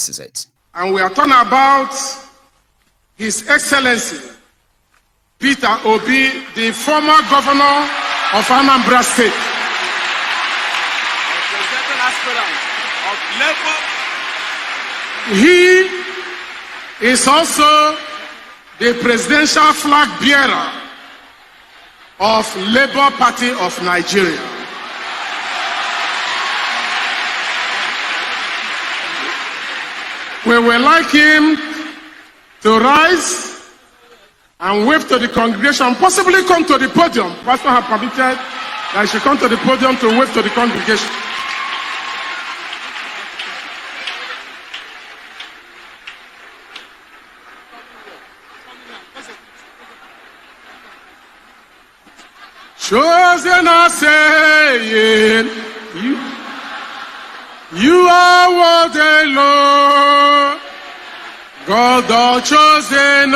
This is it. And we are talking about His Excellency Peter Obi, the former governor of Anambra State. He is also the presidential flag bearer of Labour Party of Nigeria. We would like him to rise and wave to the congregation, possibly come to the podium. Pastor has permitted that he should come to the podium to wave to the congregation. Chosen are saying, you are worthy, Lord. God of chosen,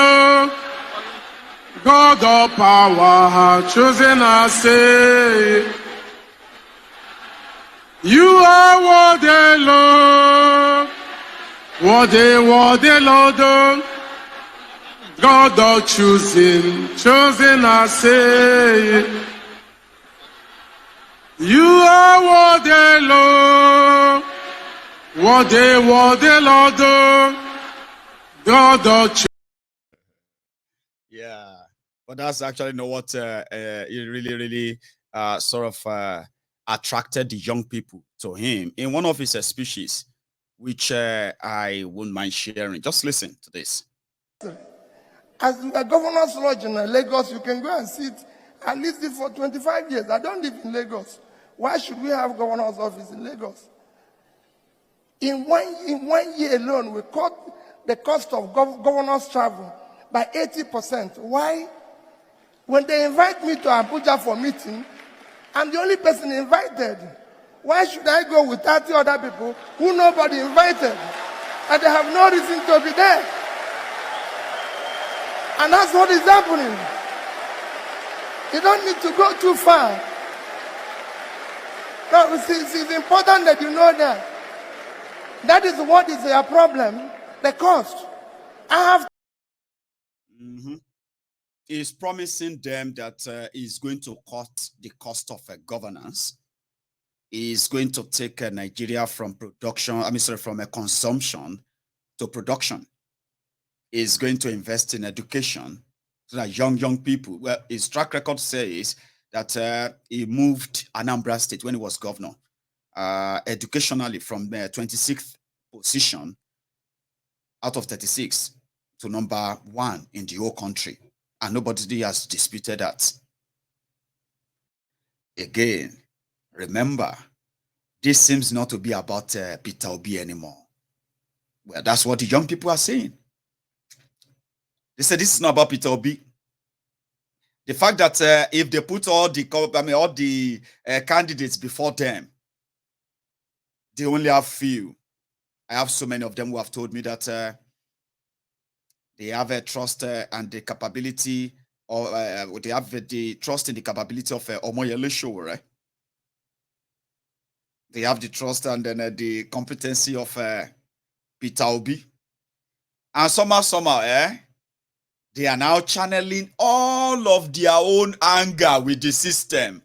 God of power, chosen are saying, you are worthy, Lord. Worthy, Lord. God of chosen are saying, you are worthy, Lord. Worthy, Lord. God of chosen. Yeah, but that's actually not what it really sort of attracted the young people to him in one of his speeches, which I wouldn't mind sharing. Just listen to this. As a governor's lodge in Lagos, you can go and sit. I lived it for 25 years. I don't live in Lagos. Why should we have governor's office in Lagos? In one year alone, we cut the cost of governor's travel by 80%. Why? When they invite me to Abuja for meeting, I'm the only person invited. Why should I go with 30 other people who nobody invited? And they have no reason to be there. And that's what is happening. You don't need to go too far. No, it's important that you know that. That is what is their problem, the cost. I have. He's promising them that he's going to cut the cost of governance. He's going to take Nigeria from from a consumption to production. Is going to invest in education so that young people, well, his track record says that he moved Anambra State when he was governor, educationally from 26th position out of 36 to number 1 in the whole country. And nobody has disputed that. Again, remember, this seems not to be about Peter Obi anymore. Well, that's what the young people are saying. They said this is not about Peter Obi. The fact that if they put all the candidates before them, they only have few. I have so many of them who have told me that they have a trust and the capability, or they have the trust in the capability of Omoyele Sowore. They have the trust and then the competency of Peter Obi. And somehow, they are now channeling all of their own anger with the system.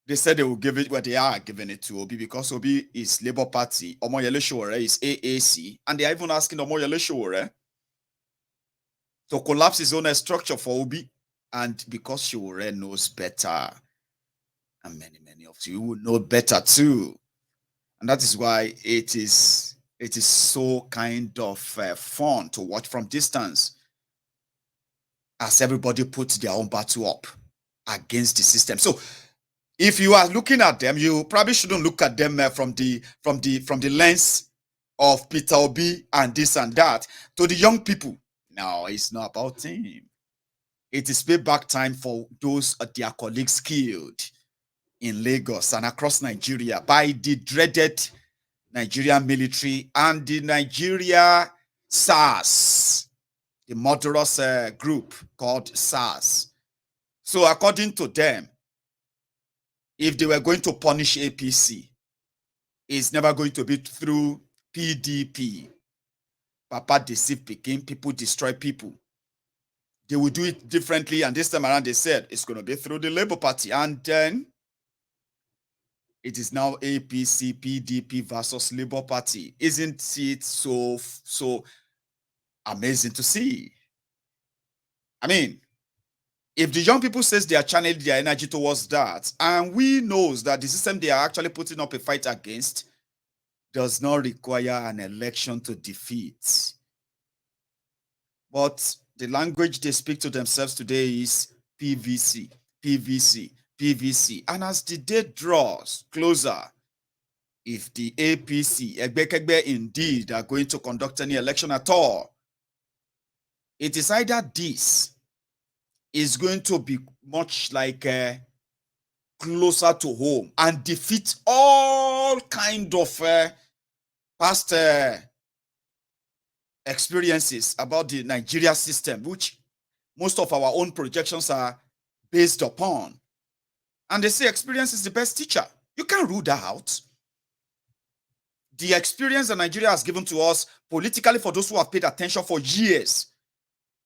They said they will give it, well, they are giving it to Obi because Obi is Labour Party, Omoyele Sowore is AAC, and they are even asking Omoyele Sowore to collapse his own structure for Obi, and because Sowore knows better, and many of you will know better too, and that is why it is so kind of fun to watch from distance as everybody puts their own battle up against the system. So if you are looking at them, you probably shouldn't look at them from the lens of Peter Obi and this and that. To the young people, no, it's not about him. It is payback time for those their colleagues killed in Lagos and across Nigeria by the dreaded Nigerian military and the Nigeria SARS, the murderous group called SARS. So according to them, if they were going to punish APC, it's never going to be through PDP. Papa deceive Peking, people destroy people. They will do it differently, and this time around they said it's going to be through the Labour Party, and then it is now APC, PDP versus Labour Party. Isn't it so amazing to see? I mean, if the young people says they are channeling their energy towards that, and we knows that the system they are actually putting up a fight against does not require an election to defeat. But the language they speak to themselves today is PVC, PVC, PVC. And as the date draws closer, if the APC, Egbekegbe, indeed are going to conduct any election at all, it is either this is going to be much like closer to home and defeat all kind of past experiences about the Nigeria system, which most of our own projections are based upon. And they say experience is the best teacher. You can't rule that out. The experience that Nigeria has given to us politically, for those who have paid attention for years,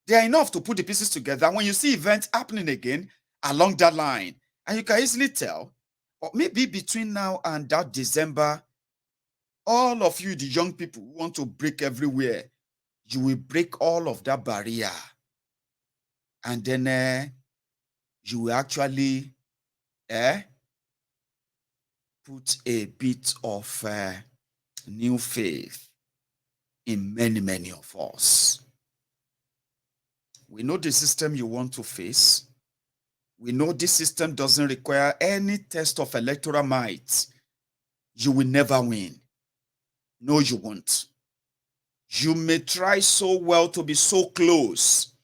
they are enough to put the pieces together. When you see events happening again along that line, and you can easily tell, or maybe between now and that December, all of you, the young people who want to break everywhere, you will break all of that barrier. And then you will actually put a bit of new faith in many of us. We know the system you want to face. We know this system doesn't require any test of electoral might. You will never win. No, you won't. You may try so well to be so close,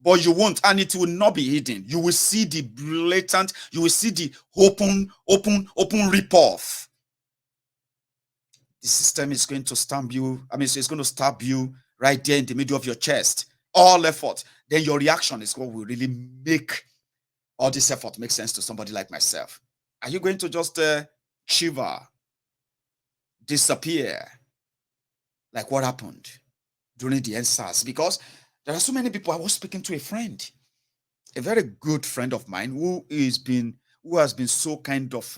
but you won't, and it will not be hidden. You will see the blatant, you will see the open rip-off. The system is going to stamp you, it's going to stab you right there in the middle of your chest. All effort. Then your reaction is what will really make all this effort make sense to somebody like myself. Are you going to just shiver, disappear, like what happened during the Endsars? Because there are so many people. I was speaking to a friend, a very good friend of mine, who has been so kind of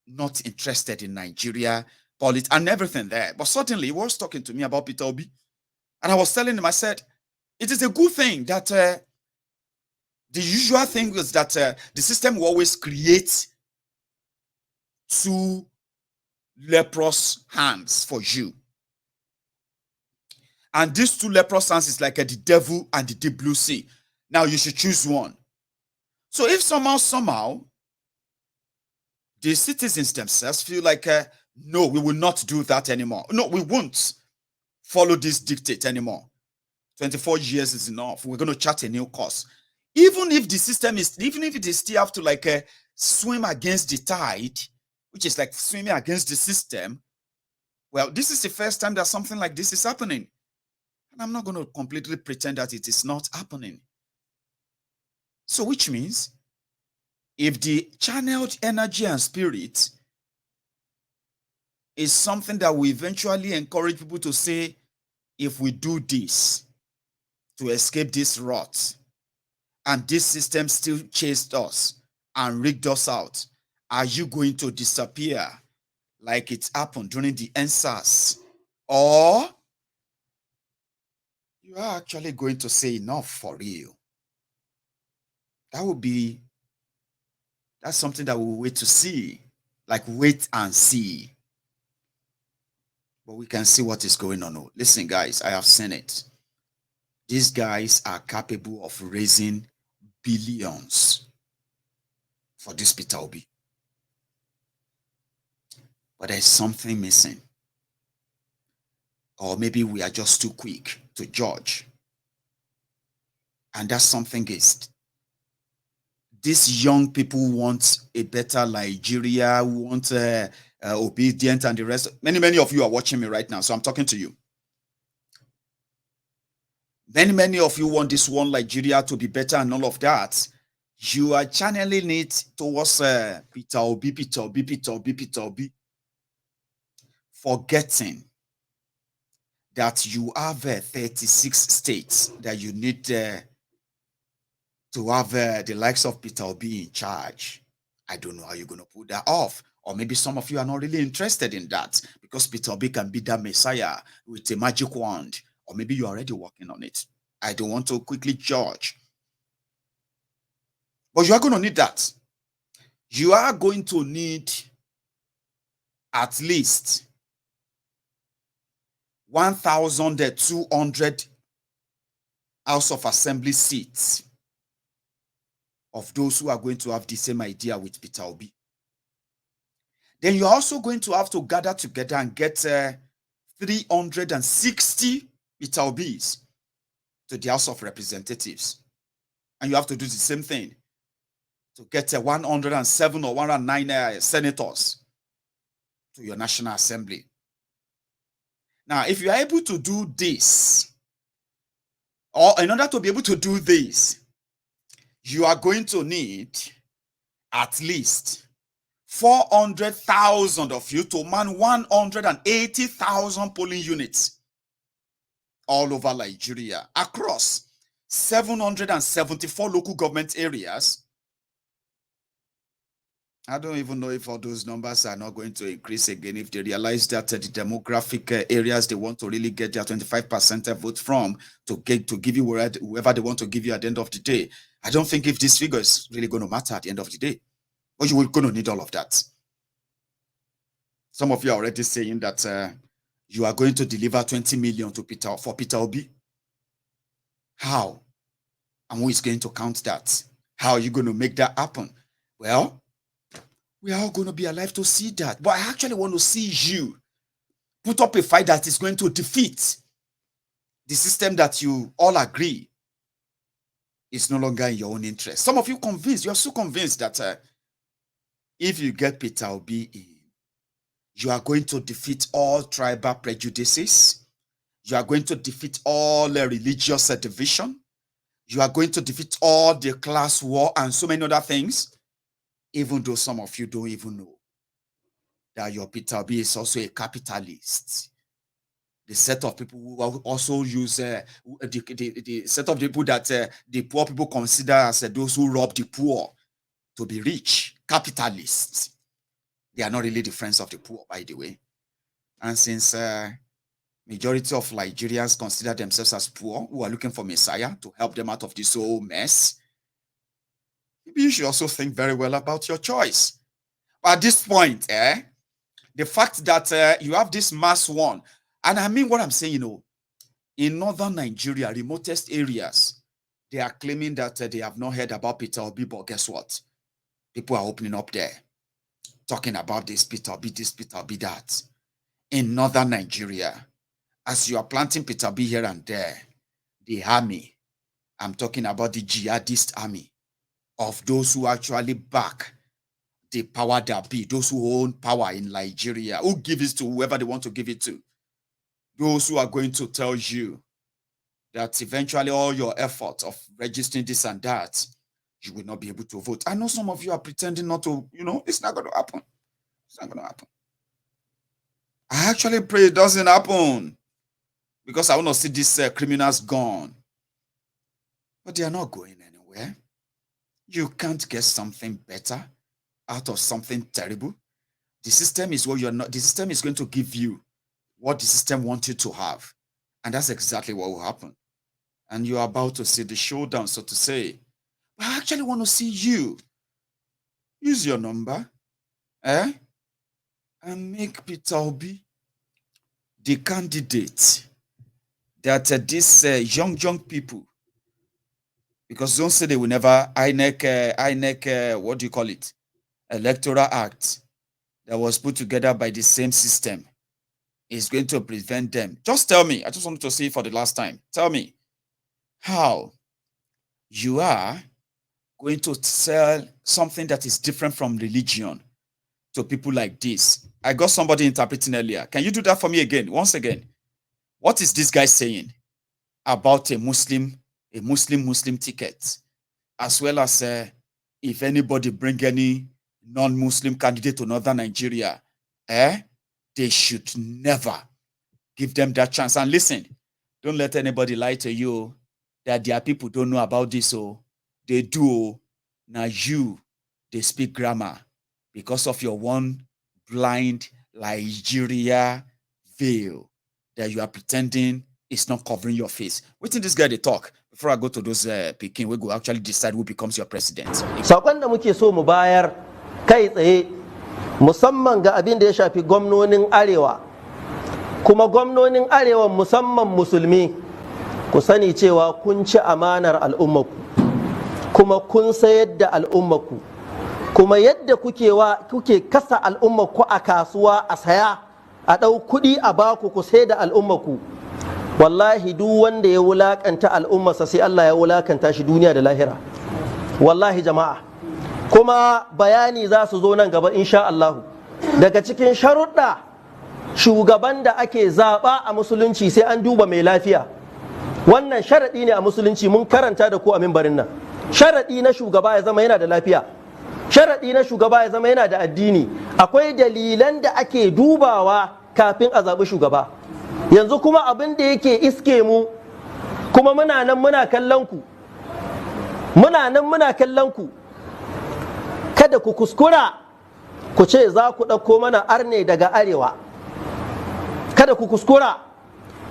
not interested in Nigeria politics and everything there. But suddenly he was talking to me about Peter Obi. And I was telling him, I said, it is a good thing that the usual thing is that the system will always create two leprous hands for you. And these two leprous hands is like the devil and the deep blue sea. Now you should choose one. So if somehow the citizens themselves feel like, no, we will not do that anymore. No, we won't follow this dictate anymore. 24 years is enough. We're going to chart a new course. Even if the system is, even if it is still have to swim against the tide, which is like swimming against the system, well, this is the first time that something like this is happening. And I'm not going to completely pretend that it is not happening. So which means, if the channeled energy and spirit is something that will eventually encourage people to say, if we do this to escape this rot, and this system still chased us and rigged us out, are you going to disappear like it happened during the Endsars? Or you are actually going to say enough for real? That's something that we'll wait to see. Like wait and see. But we can see what is going on. Listen, guys, I have seen it. These guys are capable of raising billions for this Peter Obi. But there's something missing. Or maybe we are just too quick to judge. And that something is, these young people want a better Nigeria, want obedient and the rest. Many of you are watching me right now, so I'm talking to you. Many of you want this one Nigeria to be better and all of that. You are channeling it towards Peter Obi. forgetting that you have 36 states that you need to have the likes of Peter Obi in charge. I don't know how you're going to pull that off. Or maybe some of you are not really interested in that because Peter Obi can be that messiah with a magic wand. Or maybe you're already working on it. I don't want to quickly judge. But you are going to need that. You are going to need at least 1,200 House of Assembly seats of those who are going to have the same idea with Peter Obi. Then you're also going to have to gather together and get 360 Peter Obis to the House of Representatives. And you have to do the same thing to get 107 or 109 senators to your National Assembly. Now, if you are able to do this, or in order to be able to do this, you are going to need at least 400,000 of you to man 180,000 polling units all over Nigeria, across 774 local government areas. I don't even know if all those numbers are not going to increase again if they realize that the demographic areas they want to really get their 25% vote from to give you whoever they want to give you at the end of the day. I don't think if this figure is really going to matter at the end of the day. But you are going to need all of that. Some of you are already saying that you are going to deliver 20 million to for Peter Obi. How? And who is going to count that? How are you going to make that happen? Well, we are all going to be alive to see that. But I actually want to see you put up a fight that is going to defeat the system that you all agree is no longer in your own interest. Some of you convinced, you are so convinced that if you get Peter Obi in, you are going to defeat all tribal prejudices. You are going to defeat all religious division. You are going to defeat all the class war and so many other things. Even though some of you don't even know that your Peter Obi is also a capitalist. The set of people who also use the set of people that the poor people consider as those who rob the poor to be rich, capitalists. They are not really the friends of the poor, by the way. And since majority of Nigerians consider themselves as poor, who are looking for Messiah to help them out of this whole mess, maybe you should also think very well about your choice. But at this point, the fact that you have this mass one, and I mean what I'm saying, in northern Nigeria, remotest areas, they are claiming that they have not heard about Peter Obi, but guess what? People are opening up there, talking about this Peter Obi, that. In northern Nigeria, as you are planting Peter Obi here and there, the army, I'm talking about the jihadist army, of those who actually back the power that be, those who own power in Nigeria, who give it to whoever they want to give it to, those who are going to tell you that eventually all your efforts of registering this and that, you will not be able to vote. I know some of you are pretending not to, it's not going to happen. It's not going to happen. I actually pray it doesn't happen because I want to see these criminals gone. But they are not going anywhere. You can't get something better out of something terrible. The system is what you're not. The system is going to give you what the system wants you to have. And that's exactly what will happen. And you're about to see the showdown, so to say. But I actually want to see you use your number, and make Peter Obi the candidate that these young people, because don't say they will never, INEC, what do you call it? Electoral Act that was put together by the same system is going to prevent them. Just tell me, I just wanted to see for the last time. Tell me how you are going to sell something that is different from religion to people like this. I got somebody interpreting earlier. Can you do that for me again? Once again. What is this guy saying about a Muslim ticket, as well as if anybody bring any non-Muslim candidate to northern Nigeria, they should never give them that chance. And listen, don't let anybody lie to you that their people don't know about this. So they do. Now they speak grammar because of your one blind Nigeria veil that you are pretending is not covering your face. Waiting this guy they talk before I go to those Peking, we go actually decide who becomes your president. Sakon da muke so mu bayar kai tsaye musamman ga abin da ya shafi gwamnonin arewa, kuma gwamnonin arewa musamman musulmi, ku sani cewa kun ci amanar al'ummaku kuma kun sayar da al'ummaku, kuma yadda kuke kasa al'ummaku a kasuwa a saya a ɗau kuɗi a baku ku sai da al'ummaku, wallahi duk wanda ya wulakanta al'ummarsa sai Allah ya wulakanta shi duniya da lahira. Wallahi jama'a, kuma bayani za su zo nan gaba insha Allah. Daga cikin sharuɗa shugaban da ake zaɓa a musulunci sai an duba mai lafiya. Wannan sharaɗi ne a musulunci, mun karanta da ku a mimbarin nan. Sharaɗi na shugaba ya zama yana da lafiya. Sharaɗi na shugaba ya zama yana da addini. Akwai dalilan da ake dubawa kafin a zaɓi shugaba. Yanzu kuma abin da yake iske mu, kuma muna nan muna kallon ku, kada ku kuskura ku ce za ku ɗauko mana arne daga arewa, kada ku kuskura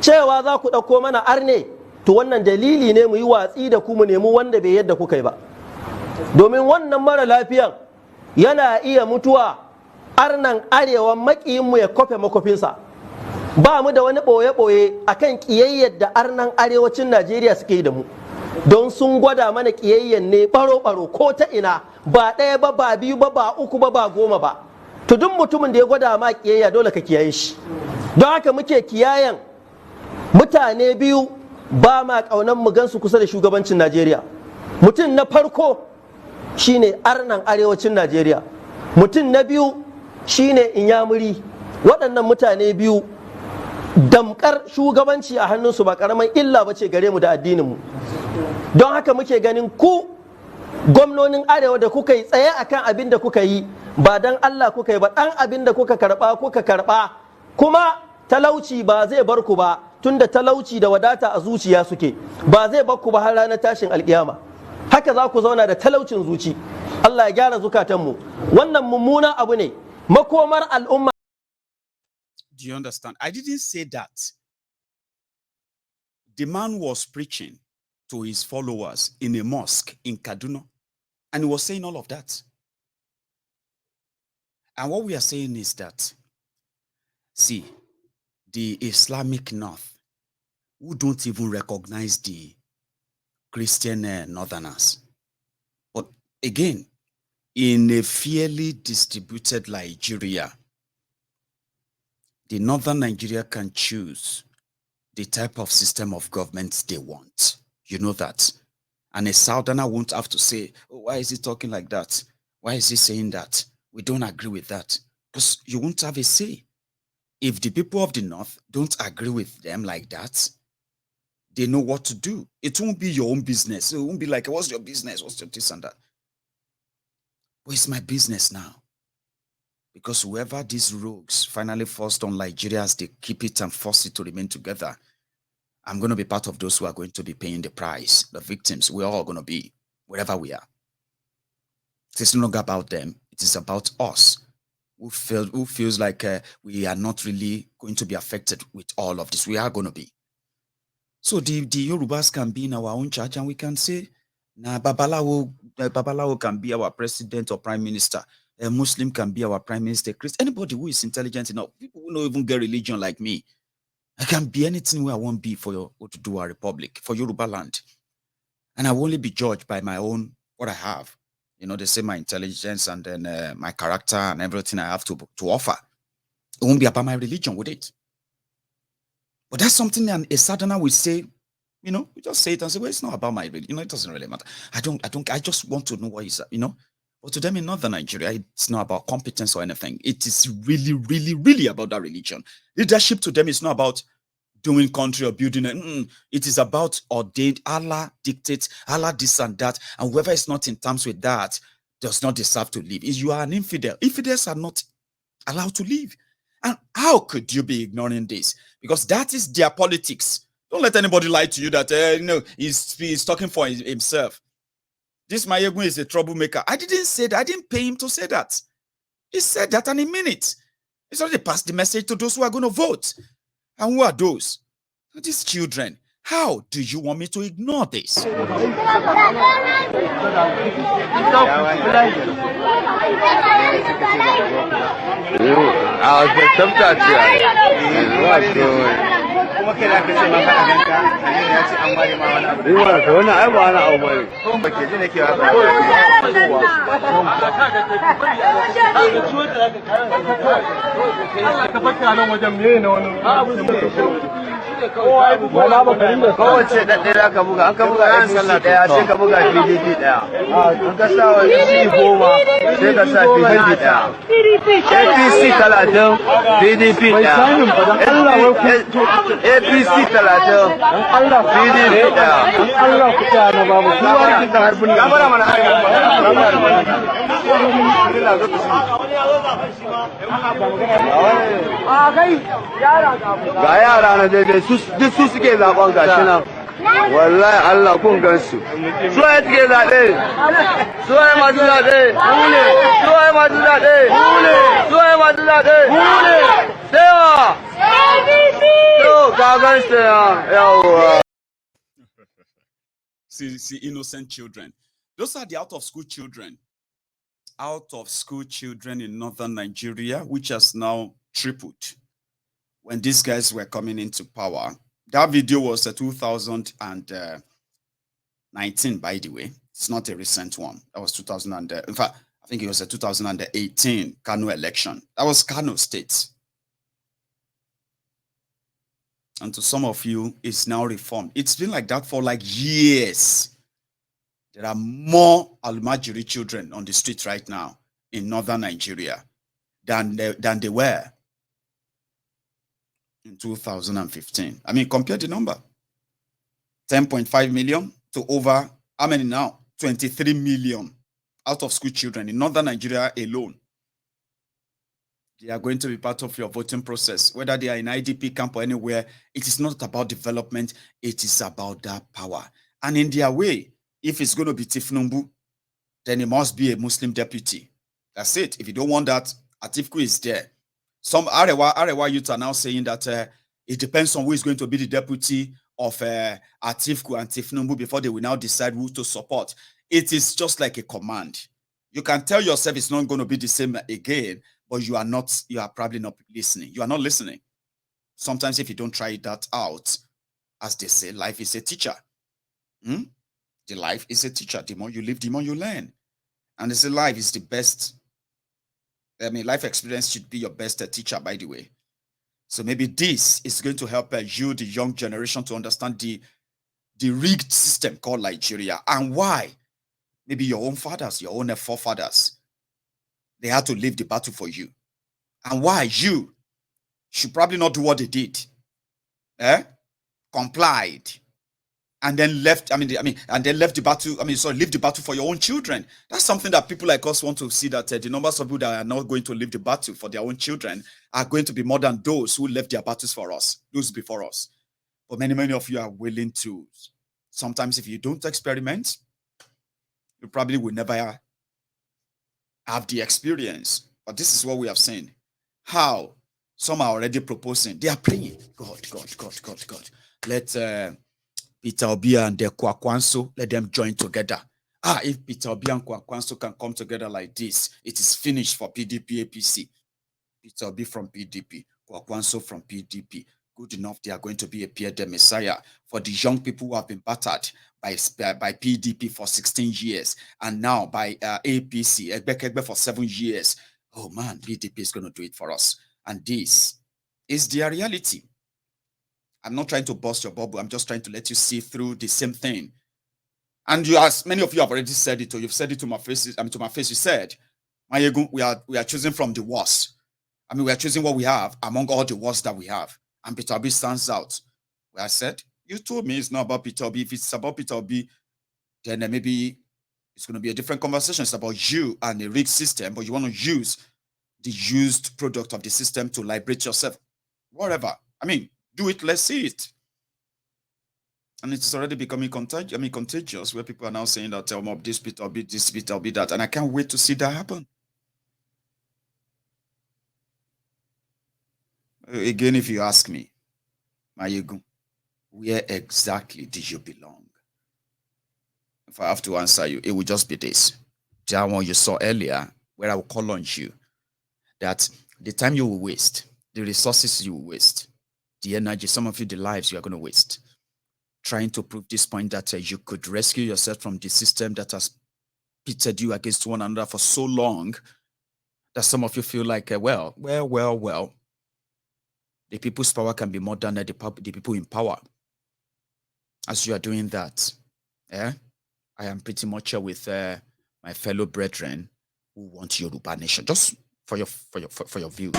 cewa za ku ɗauko mana arne, to wannan dalili ne mu yi watsi da ku mu nemi wanda bai yadda kuka yi ba, domin wannan mara lafiyan yana iya mutuwa arnan arewa maƙiyinmu ya kofe makofinsa. Ba mu da wani ɓoye-ɓoye akan ƙiyayyar da arnan arewacin Najeriya suke yi da mu, don sun gwada mana ƙiyayyar ne ɓaro-ɓaro ko ta ina, ba ɗaya ba, ba biyu ba, ba uku ba, ba goma ba. To duk mutumin da ya gwada ma ƙiyayya dole ka kiyaye shi. Don haka muke kiyayen mutane biyu ba ma ƙaunar mu gansu kusa da shugabancin Najeriya. Mutum na farko shine arnan arewacin Najeriya, mutum na biyu shine inyamuri. Waɗannan mutane biyu damkar shugabanci a hannunsu ba karaman illa ba ce gare mu da addininmu. Don haka muke ganin ku gwamnonin arewa da kuka yi tsaye akan abin da kuka yi, ba dan Allah kuka yi ba, dan abin da kuka karba, kuma talauci ba zai bar ku ba, tunda talauci da wadata a zuciya suke, ba zai bar ku ba har ranar tashin alkiyama. Haka za ku zauna da talaucin zuci. Allah ya gyara zukatanmu. Wannan mummunan abu ne, makomar al'umma. Do you understand? I didn't say that. The man was preaching to his followers in a mosque in Kaduna, and he was saying all of that. And what we are saying is that, see, the Islamic North, who don't even recognize the Christian Northerners. But again, in a fairly distributed Nigeria, the Northern Nigeria can choose the type of system of government they want. You know that. And a Southerner won't have to say, oh, why is he talking like that? Why is he saying that? We don't agree with that. Because you won't have a say. If the people of the North don't agree with them like that, they know what to do. It won't be your own business. It won't be like, what's your business? What's your this and that? But it's my business now. Because whoever these rogues finally forced on Nigeria as they keep it and force it to remain together, I'm going to be part of those who are going to be paying the price. The victims, we're all going to be, wherever we are. It is no longer about them. It is about us, who feels like we are not really going to be affected with all of this. We are going to be. So the Yorubas can be in our own church and we can say, nah, Babalawo can be our president or prime minister. A Muslim can be our prime minister. Christian, anybody who is intelligent enough, people who don't even get religion like me, I can be anything where I want to be for to do a republic, for Yoruba land. And I will only be judged by my own, what I have. You know, they say my intelligence and then my character and everything I have to offer. It won't be about my religion, would it? But that's something that a Southerner will say, you know, we just say it and say, well, it's not about my religion. You know, it doesn't really matter. I just want to know what is, you know. But to them in Northern Nigeria, it's not about competence or anything. It is really, really, really about that religion. Leadership to them is not about doing country or building it. It is about ordained. Allah dictates, Allah this and that. And whoever is not in terms with that does not deserve to live. You are an infidel. Infidels are not allowed to live. And how could you be ignoring this? Because that is their politics. Don't let anybody lie to you that he's talking for himself. This Mayegun is a troublemaker. I didn't say that. I didn't pay him to say that. He said that and he meant it. He's already passed the message to those who are going to vote. And who are those? These children. How do you want me to ignore this? Kowace ɗaya ka buga, an ka buga APC ɗaya sai ka buga PDP ɗaya. An ka sa wa C goma sai ka sa PDP ɗaya. APC 30, PDP ɗaya. APC 30, PDP ɗaya. Allah ku ta na babu. Kowa ki ta harbin. Gabara mana ga yara na daidai duk su suke zaben gashi nan wallahi Allah kun gansu su ya suke zaɓe su ya masu zaɓe su ya masu zaɓe su ya masu zaɓe sewa to ka gansu yawa. See, innocent children. Those are the out-of-school children. Out-of-school children in northern Nigeria, which has now tripled. When these guys were coming into power, that video was 2019, by the way. It's not a recent one. That was 2000. In fact, I think it was a 2018 Kano election. That was Kano State. And to some of you, it's now reformed. It's been like that for like years. There are more Almajiri children on the street right now in northern Nigeria than they were in 2015. I mean, compare the number. 10.5 million to over, how many now? 23 million out-of-school children in northern Nigeria alone. They are going to be part of your voting process. Whether they are in IDP camp or anywhere, it is not about development. It is about that power. And in their way, if it's going to be Tinubu, then it must be a Muslim deputy. That's it. If you don't want that, Atiku is there. Some Arewa youth are now saying that it depends on who is going to be the deputy of Atiku and Tinubu before they will now decide who to support. It is just like a command. You can tell yourself it's not going to be the same again, but you are probably not listening. You are not listening. Sometimes if you don't try that out, as they say, life is a teacher. The life is a teacher. The more you live, the more you learn. And they say life is the best. I mean, life experience should be your best teacher, by the way. So maybe this is going to help you, the young generation, to understand the rigged system called Nigeria and why maybe your own fathers, your own forefathers, they had to live the battle for you. And why you should probably not do what they did. Complied. And then left, and then left the battle, leave the battle for your own children. That's something that people like us want to see, that the numbers of people that are not going to leave the battle for their own children are going to be more than those who left their battles for us, those before us. But many of you are willing to. Sometimes if you don't experiment, you probably will never have the experience. But this is what we have seen. How some are already proposing. They are praying. God. Let Peter Obi and the Kwakwanso, let them join together. If Peter Obi and Kwakwanso can come together like this, it is finished for PDP APC. Peter Obi from PDP, Kwakwanso from PDP. Good enough, they are going to be a Pierre the Messiah for the young people who have been battered by PDP for 16 years and now by APC, Egbe for 7 years. Oh man, PDP is going to do it for us. And this is their reality. I'm not trying to burst your bubble. I'm just trying to let you see through the same thing. And you, as many of you have already said it, or you've said it to my face. To my face, you said, Mayegun, we are choosing from the worst. We are choosing what we have among all the worst that we have. And Peter Obi stands out. Where I said, you told me it's not about Peter Obi. If it's about Peter Obi, then maybe it's going to be a different conversation. It's about you and the rigged system, but you want to use the used product of the system to liberate yourself. Whatever. I mean, do it, let's see it. And it's already becoming contagious, where people are now saying that this bit or bit, this bit or bit that. And I can't wait to see that happen. Again, if you ask me, Mayegu, where exactly do you belong? If I have to answer you, it will just be this. That one you saw earlier, where I will call on you, that the time you will waste, the resources you will waste, the energy, some of you, the lives you are going to waste, trying to prove this point that you could rescue yourself from the system that has pitted you against one another for so long, that some of you feel like, well, the people's power can be more than the people in power. As you are doing that, I am pretty much with my fellow brethren who want Yoruba nation. Just for your view.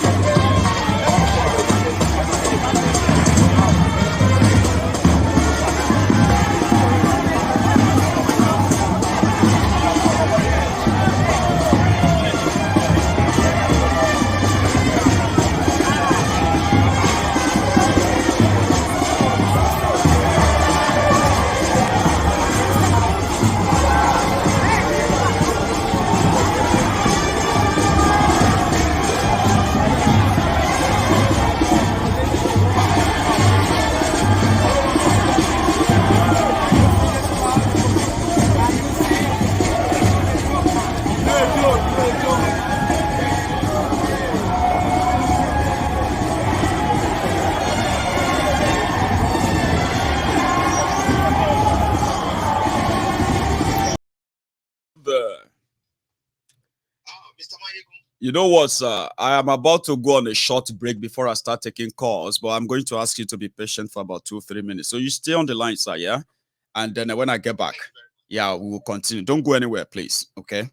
You know what, sir? I am about to go on a short break before I start taking calls, but I'm going to ask you to be patient for about 2-3 minutes. So you stay on the line, sir, yeah? And then when I get back, yeah, we will continue. Don't go anywhere, please, okay?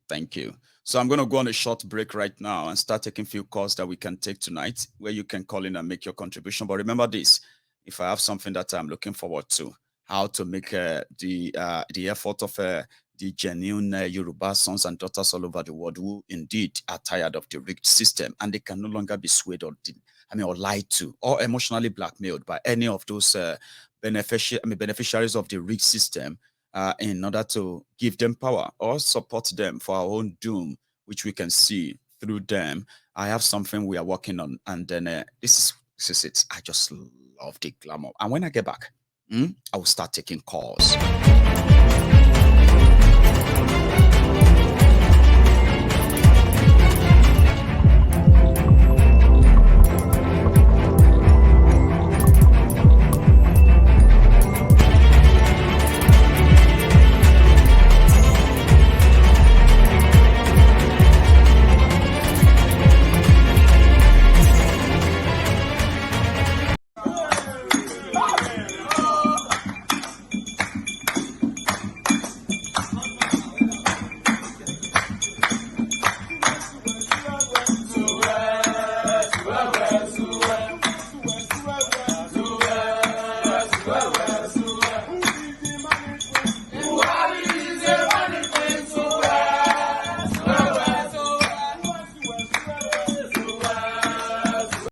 Thank you. So I'm going to go on a short break right now and start taking a few calls that we can take tonight, where you can call in and make your contribution. But remember this, if I have something that I'm looking forward to, how to make the effort of the genuine Yoruba sons and daughters all over the world who indeed are tired of the rigged system, and they can no longer be swayed or lied to or emotionally blackmailed by any of those beneficiaries of the rigged system, in order to give them power or support them for our own doom, which we can see through them. I have something we are working on, and then this is it. I just love the glamour. And when I get back, I will start taking calls.